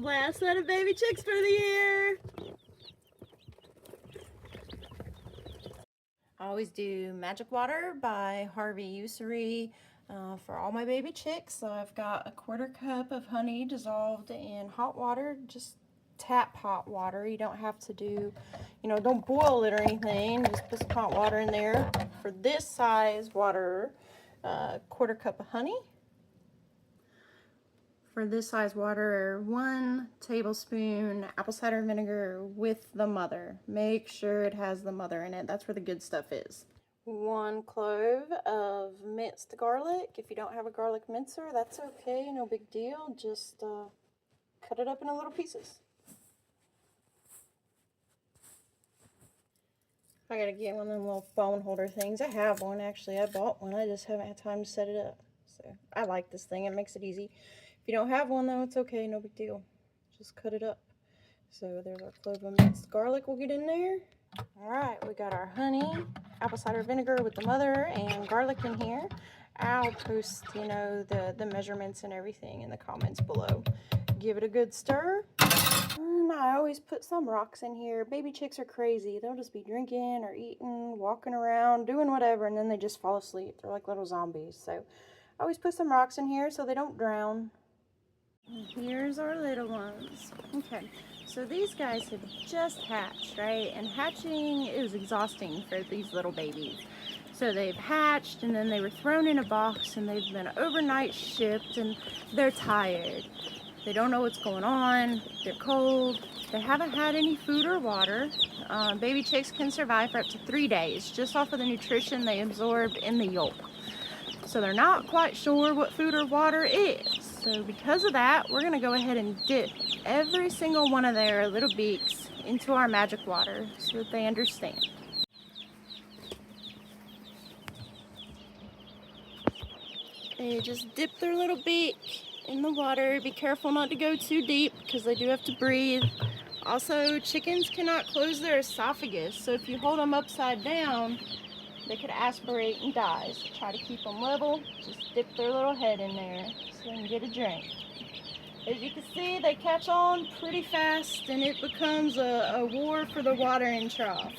Last set of baby chicks for the year. I always do magic water by Harvey Ussery for all my baby chicks. So I've got a 1/4 cup of honey dissolved in hot water, just tap hot water. You don't have to do, don't boil it or anything. Just put some hot water in there. For this size water, 1/4 cup of honey. For this size water, 1 tablespoon apple cider vinegar with the mother. Make sure it has the mother in it. That's where the good stuff is. 1 clove of minced garlic. If you don't have a garlic mincer, that's okay, no big deal. Just cut it up into little pieces. I gotta get one of them little phone holder things. I have one actually. I bought one. I just haven't had time to set it up. So I like this thing. It makes it easy. If you don't have one though, it's okay. No big deal. Just cut it up. So there's our clove of minced garlic we'll get in there. Alright, we got our honey, apple cider vinegar with the mother, and garlic in here. I'll post, the measurements and everything in the comments below. Give it a good stir. And I always put some rocks in here. Baby chicks are crazy. They'll just be drinking or eating, walking around, doing whatever, and then they just fall asleep. They're like little zombies. So I always put some rocks in here so they don't drown. And here's our little ones. Okay, so these guys have just hatched, right? And hatching is exhausting for these little babies. So they've hatched and then they were thrown in a box and they've been overnight shipped and they're tired. They don't know what's going on, they're cold, they haven't had any food or water. Baby chicks can survive for up to 3 days just off of the nutrition they absorbed in the yolk. So they're not quite sure what food or water is. So because of that, we're gonna go ahead and dip every single one of their little beaks into our magic water so that they understand. They just dip their little beak in the water. Be careful not to go too deep because they do have to breathe. Also, chickens cannot close their esophagus, so if you hold them upside down, they could aspirate and die. So try to keep them level. Just dip their little head in there so they can get a drink. As you can see, they catch on pretty fast and it becomes a war for the watering trough.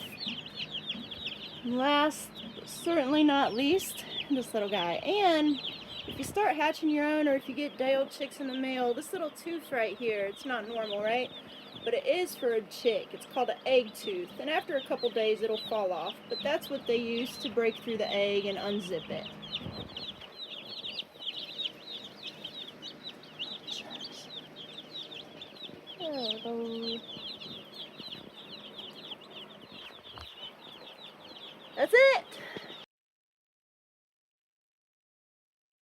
Last, but certainly not least, this little guy. And if you start hatching your own, or if you get day-old chicks in the mail, this little tooth right here, it's not normal, right? But it is for a chick. It's called an egg tooth. And after a couple days, it'll fall off. But that's what they use to break through the egg and unzip it. Hello. That's it.